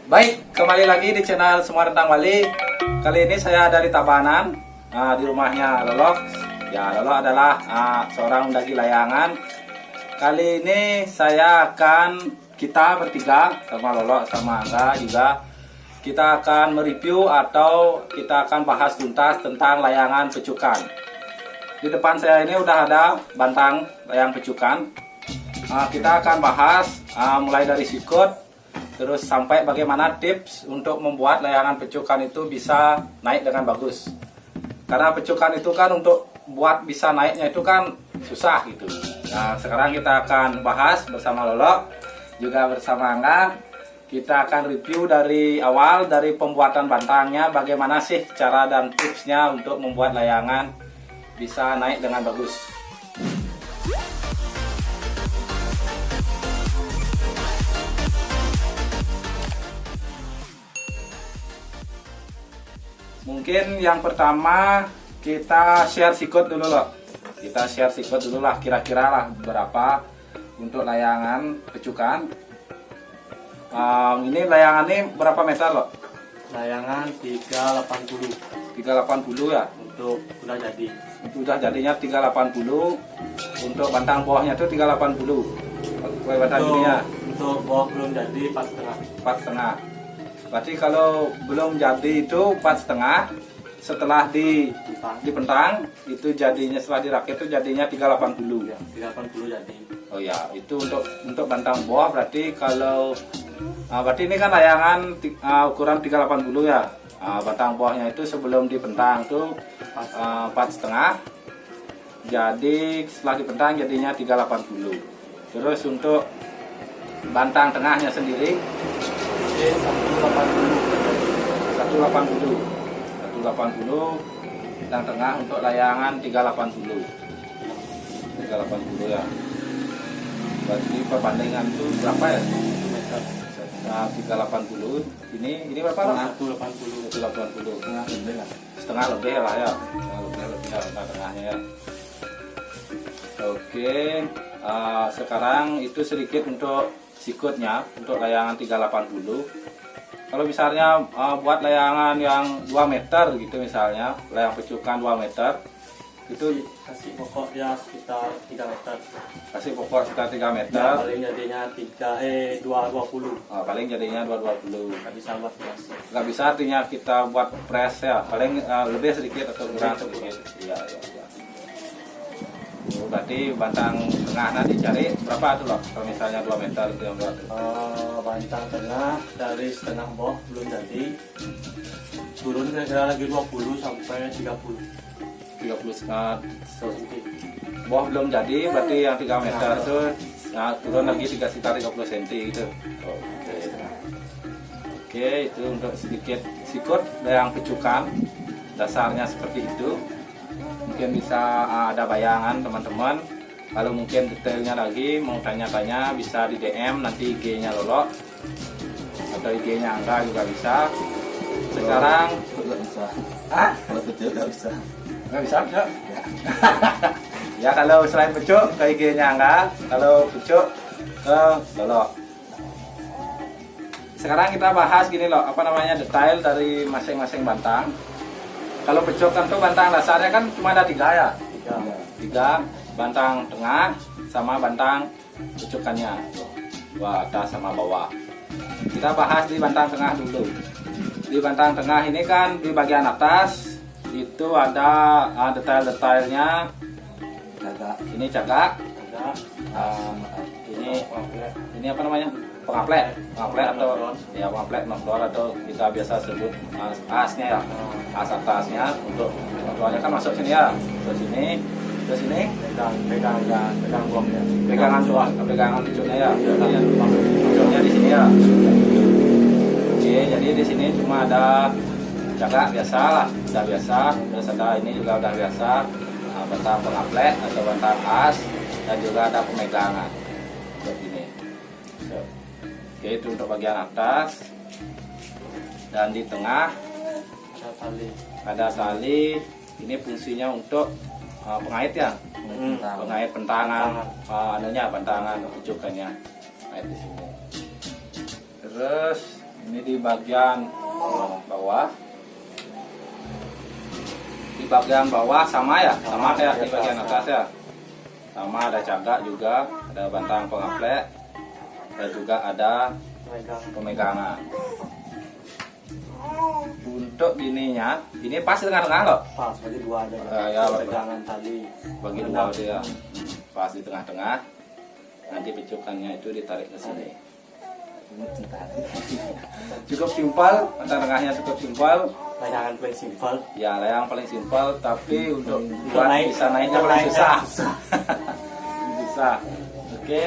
Baik, kembali lagi di channel Semua Tentang Bali. Kali ini saya dari Tabanan, di rumahnya Lolo. Ya, Lolo adalah seorang mendaki layangan. Kali ini kita bertiga sama Lolo sama Angga juga. Kita akan mereview atau kita akan bahas tuntas tentang layangan pecukan. Di depan saya ini udah ada bantang layang pecukan. Kita akan bahas mulai dari sikut, terus sampai bagaimana tips untuk membuat layangan pecukan itu bisa naik dengan bagus. Karena pecukan itu kan untuk buat bisa naiknya itu kan susah gitu. Nah, sekarang kita akan bahas bersama Lolo, juga bersama Angga. Kita akan review dari awal, dari pembuatan bantangnya, bagaimana sih cara dan tipsnya untuk membuat layangan bisa naik dengan bagus. Mungkin yang pertama kita share sikut dulu loh. Kita share sikut dulu lah, kira-kira lah berapa untuk layangan pecukan. Ini layangan ini berapa meter loh? Layangan 380. 380 ya? Untuk udah jadi. Itu udah jadinya 380. Untuk bantang bawahnya itu 380. Kue bantang ininya. Untuk bawah belum jadi 4,5. 4,5. Berarti kalau belum jadi itu 4,5, setelah dipentang itu jadinya, setelah dirakit itu jadinya 380 Ya, 380 jadi. Oh ya, itu untuk bantang bawah. Berarti kalau berarti ini kan layangan ukuran 380 ya. Bantang bawahnya itu sebelum dipentang tuh 4,5. Jadi setelah dipentang jadinya 380. Terus untuk bantang tengahnya sendiri 180 bantang tengah untuk layangan 380 ya. Berarti perbandingan itu berapa ya? 380. Ini berapa lah? 180. Setengah lebih lah ya. Lebih tengahnya ya. Oke, sekarang itu sedikit untuk sikutnya, untuk layangan 380. Kalau misalnya buat layangan yang 2 meter gitu, misalnya layang pecukan 2 meter itu Kasih pokok ya sekitar 3 meter. kasih pokok sekitar 3 meter Ya, paling jadinya 220. paling jadinya 220. Nggak bisa buat kelas. Nggak bisa artinya kita buat press ya, paling lebih sedikit atau kurang sedikit. Iya. Berarti bantang tengah nanti cari berapa tuh loh, kalau misalnya 2 meter itu yang buat Bantang tengah dari setengah bawah belum jadi, turun kira-kira lagi 20 sampai 30 cm. Bawah belum jadi, berarti yang 3 meter itu turun lagi sekitar 30 cm gitu. Oke, itu untuk sedikit sikut layang pecukan, dasarnya seperti itu. Mungkin bisa ada bayangan teman-teman. Kalau mungkin detailnya lagi mau tanya-tanya bisa di DM nanti IG-nya Lolo atau IG-nya Angga juga bisa. Sekarang nggak bisa. Kalau kecil nggak bisa. Nggak bisa? Ya, kalau selain pecuk ke IG-nya Angga, kalau pecuk ke Lolo. Sekarang kita bahas gini loh, apa namanya, detail dari masing-masing bantang. Kalau pecuk kan tuh bantang dasarnya kan cuma ada 3 ya. 3 bantang tengah sama bantang pecukannya, atas sama bawah. Kita bahas di bantang tengah dulu. Di bantang tengah ini kan di bagian atas itu ada detail-detailnya. Ini cagak. Ini apa namanya, pengaplek atau ya pengaplek knockdoor, atau kita biasa sebut asnya ya, as atasnya. Untuk knockdoornya kan masuk sini ya, ke sini, pegangan pecuknya ya, pecuknya di sini ya. Oke, jadi di sini cuma ada cagak biasa lah, udah biasa. Terus ada ini juga udah biasa, bantang pengaplek atau bantang as, dan juga ada pemegangan seperti ini. Oke, itu untuk bagian atas. Dan di tengah ada tali. Ini fungsinya untuk pengait ya, pengait pentangan, bentangan pecukannya, pengait di sini. Terus ini Ini di bagian bawah. Di bagian bawah sama ya, sama kayak di bagian atas ya. Sama ada cagak juga, ada bantang pengaplek, dan juga ada pemegangan. Untuk ininya, ini pas di tengah-tengah loh. Pas bagi dua aja. Ya, pegangan tadi. bagi dua dia, pas di tengah-tengah. Nanti pecukannya itu ditarik ke sini. Cukup simpel, bantang tengahnya cukup simpel. Layangan paling simpel. Ya, layang paling simpel, tapi untuk Untuk buat naik- bisa naiknya untuk paling naiknya susah. susah. Susah. Oke.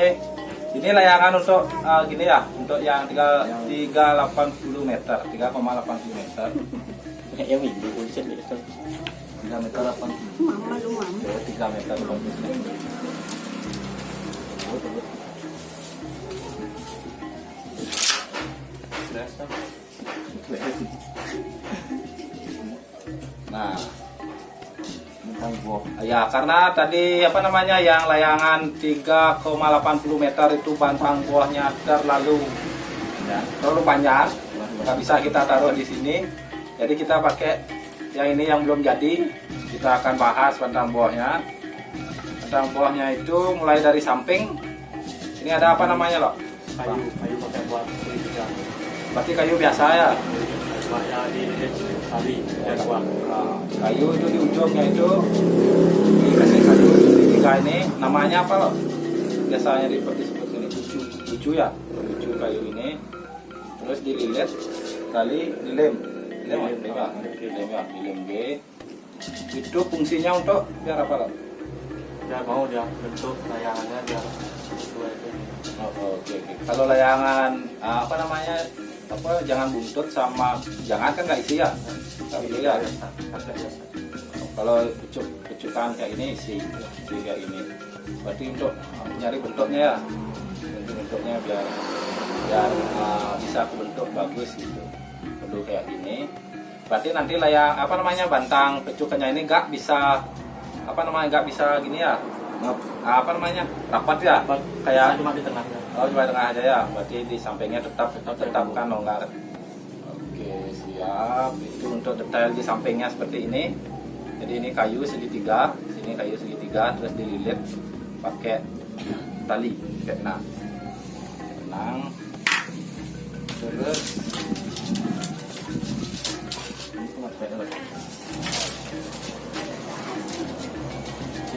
Ini layangan untuk gini ya, untuk yang 380 meter, 3,80 meter. Ya minggu bullshit itu. 3 meter 80. Mama lu mama. 3 meter 80. Nah, ya karena tadi apa namanya yang layangan 3,80 meter itu bantang buahnya terlalu panjang, nggak bisa kita taruh di sini. Jadi kita pakai yang ini yang belum jadi. Kita akan bahas bantang buahnya. Bantang buahnya itu mulai dari samping. Ini ada apa namanya loh? Kayu pakai buat segitiga. Berarti kayu biasa ya. Buatnya di tali dan buat. Nah, kayu itu di ujungnya itu dikasih kayu segitiga ini. Namanya apa loh? Biasanya disebut ini bucu ya. Bucu kayu ini. Terus dililit kali dilem. Dilem G. Itu fungsinya untuk biar apa loh? Biar mau dia bentuk layangannya biar sesuai itu. Oke. Kalau layangan apa namanya? Apa jangan buntut sama jangan kan nggak isi ya? Nggak isi ya. Kalau pecukan kayak ini isi kayak ini. Berarti untuk nyari bentuknya ya. Bentuknya biar bisa bentuk bagus gitu. Perlu kayak gini. Berarti nanti layang apa namanya bantang pecukannya ini nggak bisa gini ya. Apa namanya rapat ya kayak Cuma di tengahnya. cuma tengah aja ya, berarti di sampingnya tetap kan longgar. Oke, siap. Itu untuk detail di sampingnya seperti ini. Jadi ini kayu segitiga, sini kayu segitiga, terus dililit pakai tali benang. Terus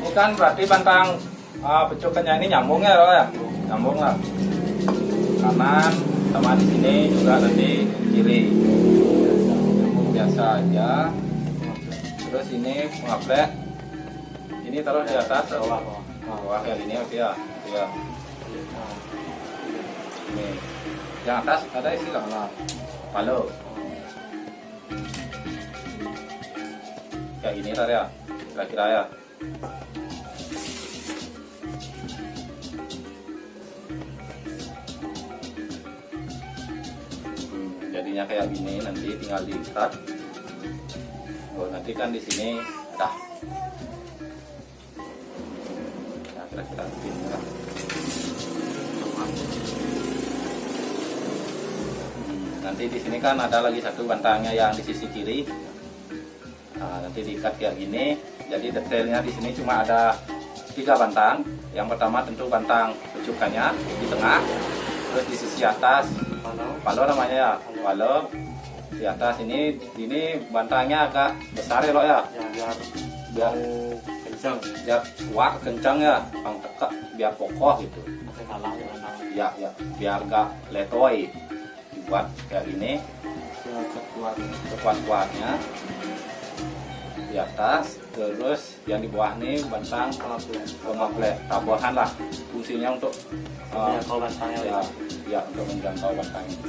ini kan berarti bantang pecukannya ini nyambung ya loh ya, nyambung lah. Kanan sama di sini juga nanti kiri, nyambung biasa aja. Terus ini pengaplek, ini taruh di atas atau bawah kayak gini oke ya, ya. Ini yang atas ada isi lah, palu. Kayak gini tar ya, kira-kira ya. Jadinya kayak gini, nanti tinggal diikat. Oh, nanti kan di sini ada. Nah, kira-kira begini lah. Nanti di sini kan ada lagi satu bantangnya yang di sisi kiri. Nah, nanti diikat kayak gini. Jadi detailnya di sini cuma ada 3 bantang. Yang pertama tentu bantang pecukannya di tengah. Terus di sisi atas palo namanya ya, palo di atas ini bantangnya agak besar ya lo ya. Biar kencang. Biar kuat kencang ya, bang tekak biar kokoh gitu. Pakai kalah Ya, biar gak letoy. Dibuat kayak gini. Sekuat-kuatnya di atas, terus yang di bawah nih bantang pengaplek tambahan lah, fungsinya untuk menjangkau bantangnya. Ya untuk menjangkau bantangnya.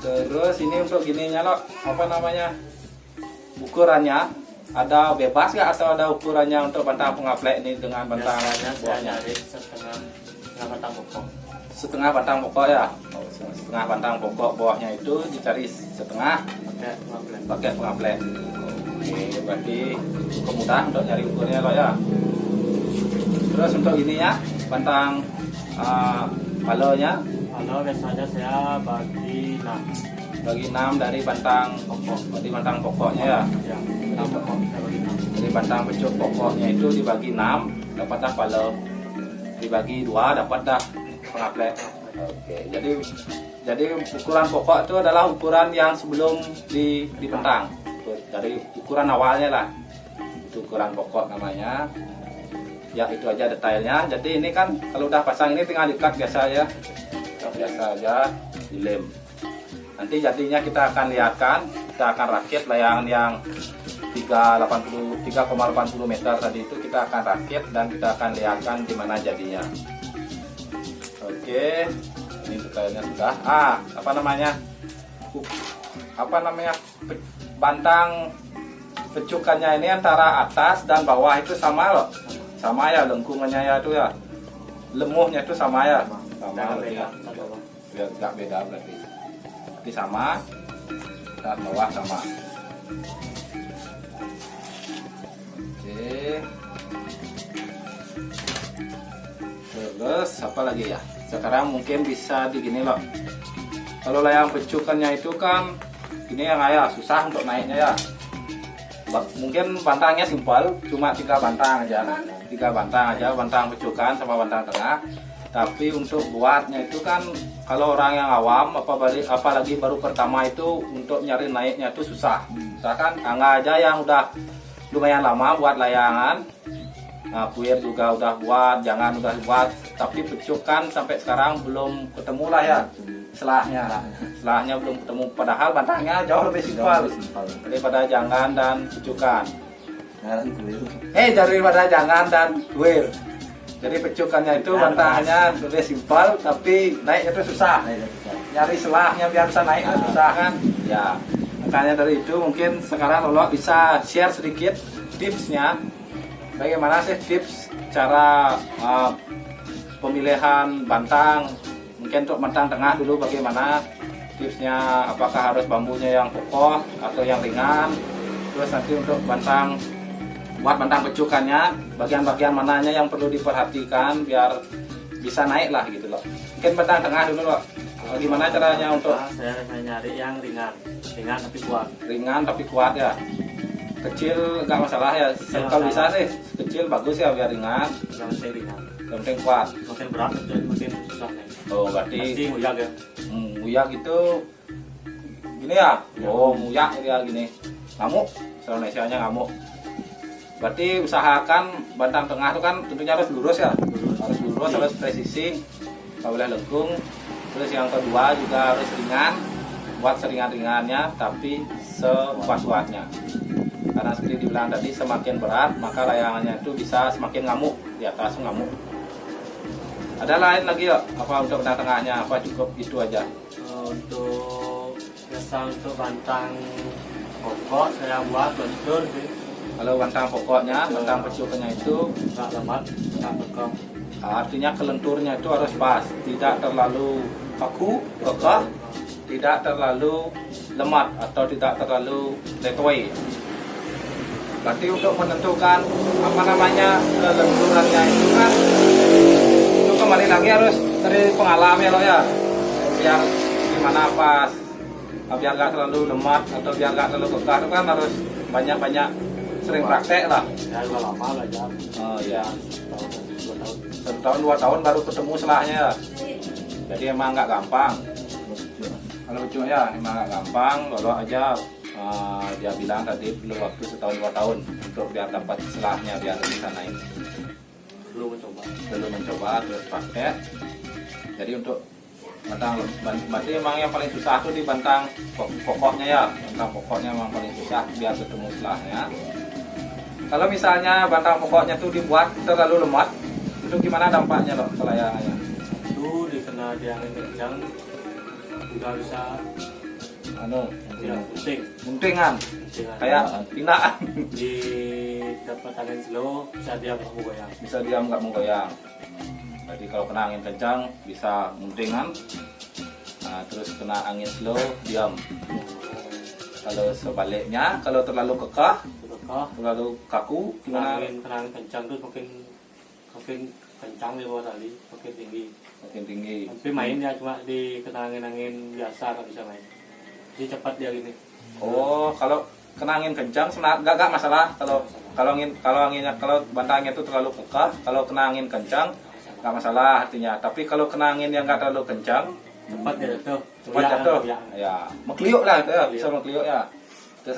Terus ini untuk gininya loh, apa namanya, ukurannya ada bebas ya atau ada ukurannya untuk bantang pengaplek ini dengan bantang Biasanya saya buahnya? nyari setengah batang pokok. Setengah batang pokok ya. Setengah batang pokok bawahnya itu dicari setengah pakai pengaplek. Oke, berarti cukup mudah untuk nyari ukurnya loh ya. Terus untuk ininya bantang palonya Kalau biasanya saya bagi 6 Bagi 6 dari batang pokok. dari batang pokoknya ya. Ya, 6 pokok saya bagi 6. Dari batang pecuk pokoknya itu dibagi 6, dapat dah pala. Dibagi 2 dapat dah pengaplek. Oke, jadi ukuran pokok itu adalah ukuran yang sebelum dipentang. Dari ukuran awalnya lah. Itu ukuran pokok namanya. Ya itu aja detailnya. Jadi ini kan kalau udah pasang ini tinggal dikat biasa ya. Biasa aja dilem. Nanti jadinya kita akan lihatkan, kita akan rakit layangan yang 3,80 meter tadi itu kita akan rakit dan kita akan lihatkan di mana jadinya. Oke, ini detailnya sudah. Apa namanya? Bantang pecukannya ini antara atas dan bawah itu sama loh. Sama ya lengkungannya ya itu ya. Lemuhnya itu sama ya. Sama Beda. biar nggak beda berarti. Berarti sama dan bawah sama. Oke. Terus apa lagi ya? Sekarang mungkin bisa digini loh. Kalau layang pecukannya itu kan ini yang ayah susah untuk naiknya ya. Mungkin bantangnya simpel, cuma 3 bantang aja. 3 bantang aja, bantang pecukan sama bantang tengah. Tapi untuk buatnya itu kan kalau orang yang awam apalagi baru pertama itu untuk nyari naiknya itu susah. Misalkan Angga aja yang udah lumayan lama buat layangan. Nah, puir juga udah buat, jangan udah buat, tapi pecukan sampai sekarang belum ketemu lah ya. Selahnya belum ketemu, padahal bantangnya jauh lebih simpel daripada jangan dan pecukan. Daripada jangan dan puir. Jadi pecukannya itu bantangnya lebih simpel, tapi naiknya itu susah. Nyari selahnya biar bisa naik itu susah kan? Ya, makanya dari itu mungkin sekarang Lolo bisa share sedikit tipsnya. Bagaimana sih tips cara pemilihan bantang? Mungkin untuk bantang tengah dulu bagaimana tipsnya? Apakah harus bambunya yang kokoh atau yang ringan? Terus nanti untuk buat bantang pecukannya, bagian-bagian mananya yang perlu diperhatikan biar bisa naik lah gitu loh. Mungkin bantang tengah dulu loh. Gimana caranya untuk saya nyari yang ringan tapi kuat. Ringan tapi kuat ya. Kecil nggak masalah ya. Kalau bisa sih kecil bagus ya biar ringan. Yang penting ringan. Yang penting kuat. Makin berat makin susah nih. Oh berarti Pasti nguyak ya. Nguyak itu gini ya. Oh nguyak ya gini. Ngamuk. Indonesia-nya ngamuk. Berarti usahakan bantang tengah itu kan tentunya harus lurus ya. Harus lurus, harus presisi. Nggak boleh lengkung. Terus yang kedua juga harus ringan. Buat seringan-ringannya tapi sekuat-kuatnya. Karena seperti dibilang tadi semakin berat maka layangannya itu bisa semakin ngamuk, di atas ngamuk. Ada lain lagi ya? Apa untuk bantang tengahnya? Apa cukup itu aja? Untuk bantang pokok saya buat lentur sih. Kalau bantang pokoknya, bantang pecukannya itu Nggak lemot, nggak bekam. artinya kelenturnya itu harus pas, tidak terlalu kaku, kekeh, tidak terlalu lemot atau tidak terlalu letoy. Berarti untuk menentukan kelenturannya itu kan itu kembali lagi harus dari pengalaman ya loh ya. Biar gimana pas, biar nggak terlalu lemot atau biar nggak terlalu kekeh itu kan harus banyak-banyak sering praktek lah. Ya udah lama lah ya. Oh ya, Setahun, 2 tahun. 1 tahun 2 tahun baru ketemu selahnya. Jadi emang nggak gampang. Kalau lucu ya emang nggak gampang. Kalau aja dia bilang tadi perlu waktu 1 tahun 2 tahun untuk biar dapat selahnya biar bisa naik. Belum mencoba terus pakai. Jadi untuk bantang berarti emang yang paling susah tuh di bantang pokoknya ya. Bantang pokoknya emang paling susah biar ketemu selahnya. Kalau misalnya bantang pokoknya tuh dibuat terlalu lemot, itu gimana dampaknya loh ke layangannya? Itu dikena dia angin kencang juga bisa Tidak penting muntingan kayak pinaan. di dapat angin slow bisa dia nggak mau goyang. Bisa diam nggak menggoyang. Jadi kalau kena angin kencang bisa muntingan. Nah, terus kena angin slow diam. Kalau sebaliknya, kalau terlalu kekeh, terlalu kaku, Kena gimana? angin kencang tuh makin kencang di bawah tali, makin tinggi. makin tinggi. Tapi mainnya cuma di kena angin biasa nggak bisa main. Jadi cepat dia gini. Oh, kalau kena angin kencang nggak masalah. Kalau bantangannya itu terlalu kekeh, kalau kena angin kencang nggak masalah artinya. Tapi kalau kena angin yang nggak terlalu kencang, Cepat dia jatuh. cepat jatuh. Goyang. Ya, mekliuk lah itu ya, bisa mekliuk ya. Terus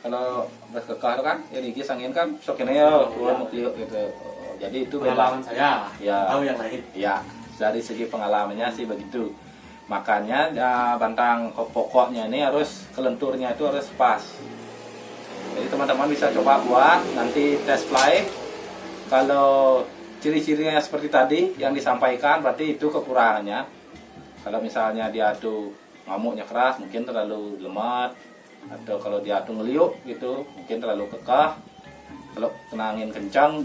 kalau udah kekeh itu kan, ya digigis angin kan, sok ini ya, keluar mekliuk gitu. Oh, jadi itu Pengalaman memang saya. Ya. Tahu yang lain. ya dari segi pengalamannya sih begitu. Makanya bantang pokoknya ini harus kelenturnya itu harus pas. Jadi teman-teman bisa coba buat nanti test fly. Kalau ciri-cirinya seperti tadi yang disampaikan berarti itu kekurangannya. Kalau misalnya dia tuh ngamuknya keras mungkin terlalu lemot, atau kalau dia tuh ngeliuk gitu mungkin terlalu kekeh. Kalau kena angin kencang,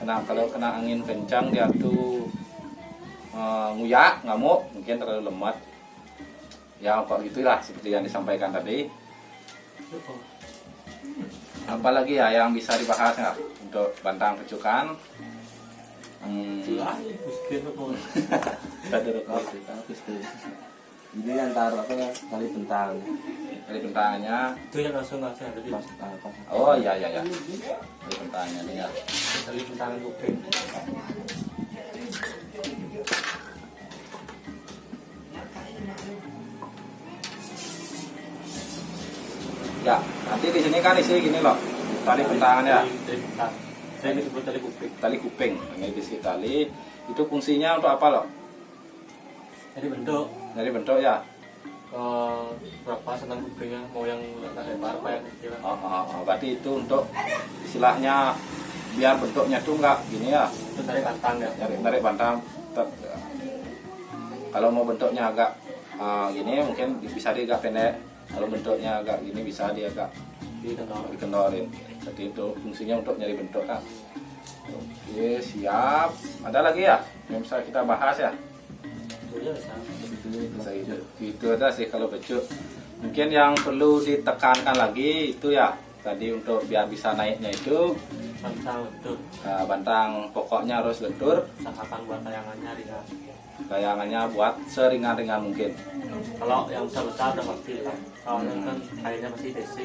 kalau kena angin kencang dia tuh nguyak, ngamuk, mungkin terlalu lemot. Ya kok gitulah seperti yang disampaikan tadi. Apalagi ya yang bisa dibahas nggak untuk bantang pecukan? Gila, miskin apa? Habis tuh. Ini antar apa kali bentang. Dari bentangannya. Itu yang langsung ngasih ada di Masuk apa? Oh iya. Dari bentangannya nih ya. tali bentangan kuping. Ya, nanti di sini kan isi gini loh. Tali bentangannya. Tali bentang. Saya disebut tali kuping. Tali kuping. Ini isi tali. Itu fungsinya untuk apa loh? Jadi bentuk Dari bentuk ya. berapa senang kupingnya, mau yang lebar apa yang kecil. Berarti itu untuk istilahnya biar bentuknya tuh nggak gini ya. Itu tali bantang ya. Tarik bantang. Kalau mau bentuknya agak gini mungkin bisa dia agak pendek. Kalau bentuknya agak gini bisa dia agak dikendorin. Jadi itu fungsinya untuk nyari bentuk kan. Oke, siap. Ada lagi ya yang bisa kita bahas ya? Itu bisa. Bisa itu aja sih kalau becuk. Mungkin yang perlu ditekankan lagi itu ya tadi untuk biar bisa naiknya itu Bantang lentur. bantang pokoknya harus lentur, Usahakan buat tayangannya ringan. kayangannya buat seringan-ringan mungkin. Kalau yang besar-besar udah pasti lah. Soalnya kan kayaknya masih DC.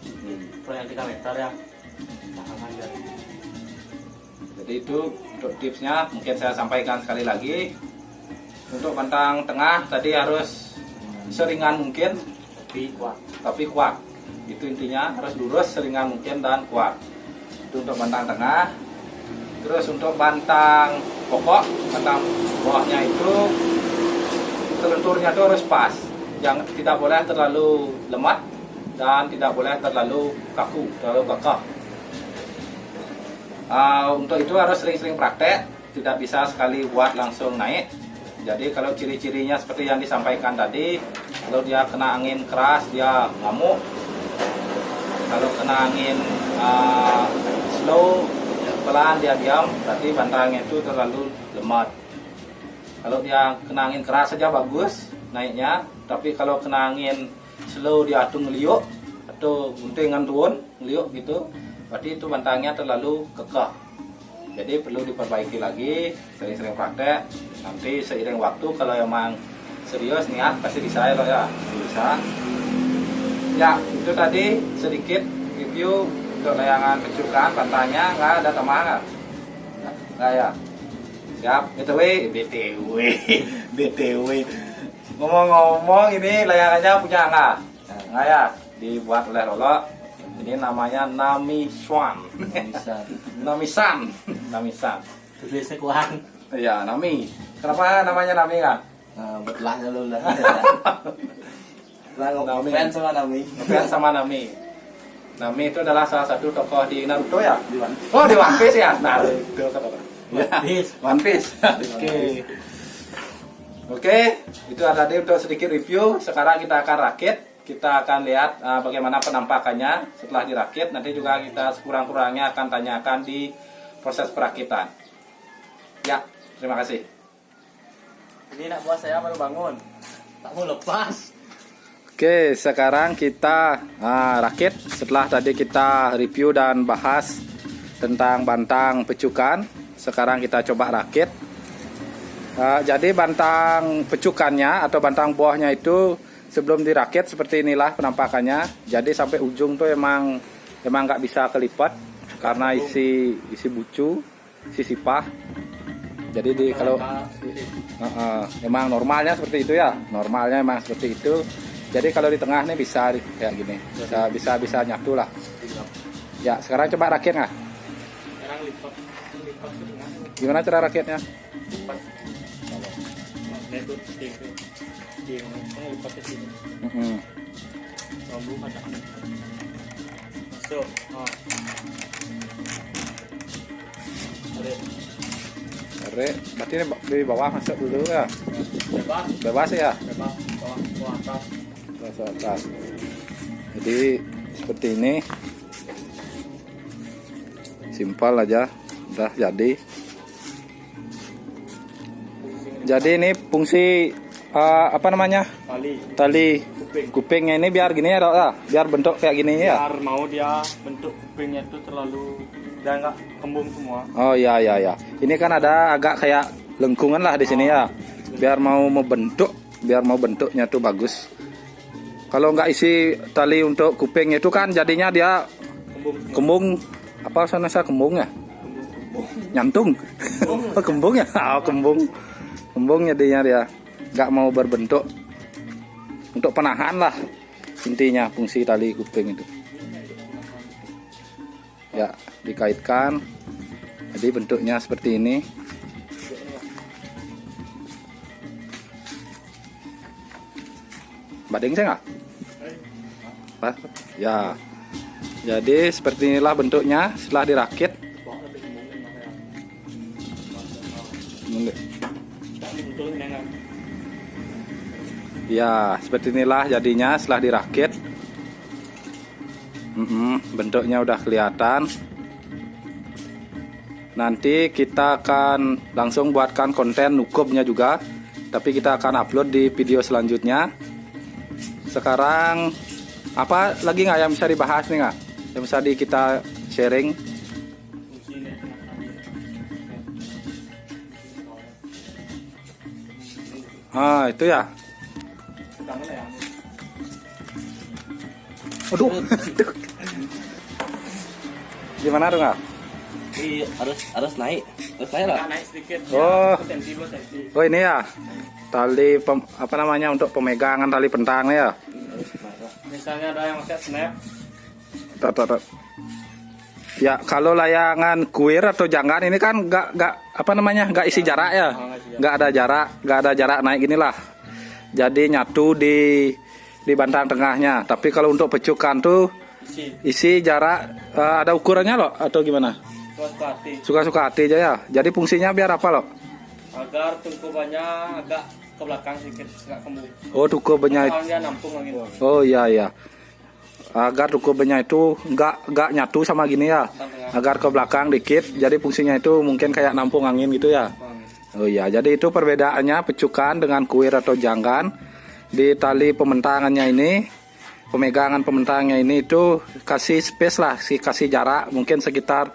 Hmm. Kalau yang 3 meter ya usahakan aja. Jadi itu untuk tipsnya mungkin saya sampaikan sekali lagi. Untuk bantang tengah tadi harus seringan mungkin Tapi kuat. tapi kuat. Itu intinya harus lurus seringan mungkin dan kuat. Itu untuk bantang tengah. Terus untuk bantang pokok, bantang bawahnya itu kelenturnya itu harus pas. Tidak boleh terlalu lemah dan tidak boleh terlalu kaku, terlalu kekeh. Untuk itu harus sering-sering praktek, tidak bisa sekali buat langsung naik. Jadi kalau ciri-cirinya seperti yang disampaikan tadi, kalau dia kena angin keras dia ngamuk, kalau kena angin slow pelan dia diam, berarti bantangnya itu terlalu lemot. Kalau dia kena angin keras saja bagus naiknya, tapi kalau kena angin slow dia tuh ngeliuk atau guntingan turun ngeliuk gitu, berarti itu bantangnya terlalu kekeh. Jadi perlu diperbaiki lagi, sering-sering praktek. Nanti seiring waktu kalau emang serius niat pasti bisa ya loh ya, bisa. Ya itu tadi sedikit review untuk layangan pecukan bantangnya. Nggak ada tambahan nggak ya? Siap. BTW ngomong-ngomong ini layangannya punya nggak ya? Dibuat oleh Lolo. Ini namanya Nami-san. Nami-san. Tulisnya kurang. Iya, Nami. Kenapa namanya Nami kan? Betulahnya lu lah. Nami. Fans sama Nami. Ngefans sama Nami. Nami itu adalah salah satu tokoh di Naruto ya? Di One. Oh, di One Piece ya? Naruto kata orang. Ya, Piece. One Piece. Oke, itu tadi untuk sedikit review. Sekarang kita akan rakit. Kita akan lihat bagaimana penampakannya setelah dirakit. Nanti juga kita sekurang-kurangnya akan tanyakan di proses perakitan. Ya, terima kasih. Ini nak buat saya baru bangun. Tak mau lepas. Oke, sekarang kita rakit. Setelah tadi kita review dan bahas tentang bantang pecukan. sekarang kita coba rakit. Jadi bantang pecukannya atau bantang buahnya itu sebelum dirakit seperti inilah penampakannya. Jadi sampai ujung tuh emang nggak bisa kelipat karena isi bucu, isi sipah. Jadi kalau emang normalnya seperti itu ya, normalnya emang seperti itu. Jadi kalau di tengah nih bisa kayak gini, bisa nyatu lah. Ya sekarang coba rakit nggak? Sekarang lipat ke tengah. Gimana cara rakitnya? Lipat. Itu lipat ke sini. Lalu ada masuk. Tarik, berarti ini di bawah masuk dulu ya? Bebas ya? Bebas. Bawah atas. Ke atas. Jadi seperti ini, simpel aja, udah jadi. Jadi ini fungsi apa namanya? Tali kupingnya ini biar gini ya dok ya, biar bentuk kayak gini ya. Biar mau dia bentuk kupingnya itu terlalu dan nggak kembung semua. Oh iya. Ini kan ada agak kayak lengkungan lah di sini ya, biar mau bentuknya tuh bagus. Kalau nggak isi tali untuk kuping itu kan jadinya dia kembung. Apa sana kembung ya? Nyantung. Kembung ya? Kembung jadinya dia nggak mau berbentuk. Untuk penahan lah intinya fungsi tali kuping itu. Ya dikaitkan. Jadi bentuknya seperti ini. Badeng saya nggak? Ya, jadi seperti inilah bentuknya setelah dirakit. Ya, seperti inilah jadinya setelah dirakit. Bentuknya udah kelihatan. Nanti kita akan langsung buatkan konten nukubnya juga, tapi kita akan upload di video selanjutnya. Sekarang apa lagi nggak yang bisa dibahas nih nggak? Yang bisa kita sharing? Itu ya. Aduh. Gimana tuh nggak? Harus naik lah. Naik sedikit. Oh ini ya. Tali apa namanya untuk pemegangan tali pentang ya. Misalnya ada yang pakai snap. Ya kalau layangan kuir atau janggan ini kan nggak isi jarak ya, nggak ada jarak naik ginilah. Jadi nyatu di bantang tengahnya. Tapi kalau untuk pecukan tuh isi jarak ada ukurannya loh atau gimana? Suka-suka hati aja ya. Jadi fungsinya biar apa loh? Agar tungkubannya agak ke belakang sedikit, nggak kembung. Oh tungkubannya. Soalnya nampung angin. Oh iya. Agar tungkubannya itu nggak nyatu sama gini ya. Agar ke belakang dikit. Jadi fungsinya itu mungkin kayak nampung angin gitu ya. Oh iya. Jadi itu perbedaannya pecukan dengan kuir atau janggan. Di tali pementangannya ini, pemegangan pementangnya ini itu kasih space lah, kasih jarak mungkin sekitar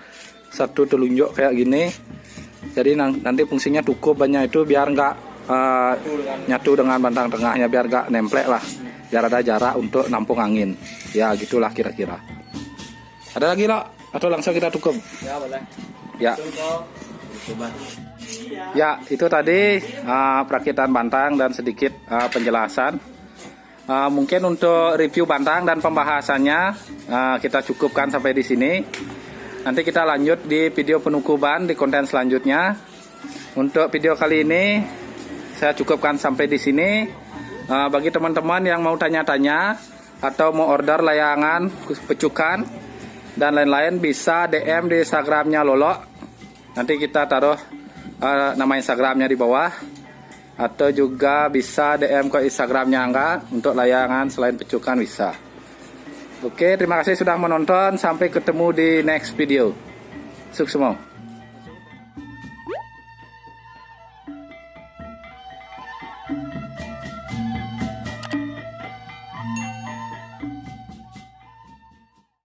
1 telunjuk kayak gini. Jadi nanti fungsinya tukubannya itu biar nggak nyatu dengan bantang tengahnya, biar nggak nemplek lah, biar ada jarak untuk nampung angin. Ya gitulah kira-kira. Ada lagi loh atau langsung kita tukup? Ya boleh. Ya. Ya itu tadi perakitan bantang dan sedikit penjelasan. Mungkin untuk review bantang dan pembahasannya kita cukupkan sampai di sini. Nanti kita lanjut di video penukuban di konten selanjutnya. Untuk video kali ini saya cukupkan sampai di sini. Bagi teman-teman yang mau tanya-tanya atau mau order layangan, pecukan dan lain-lain bisa DM di Instagramnya Lolo. Nanti kita taruh nama Instagramnya di bawah. Atau juga bisa DM ke Instagramnya Angga untuk layangan selain pecukan bisa. Oke, terima kasih sudah menonton. Sampai ketemu di next video. Sukses semua.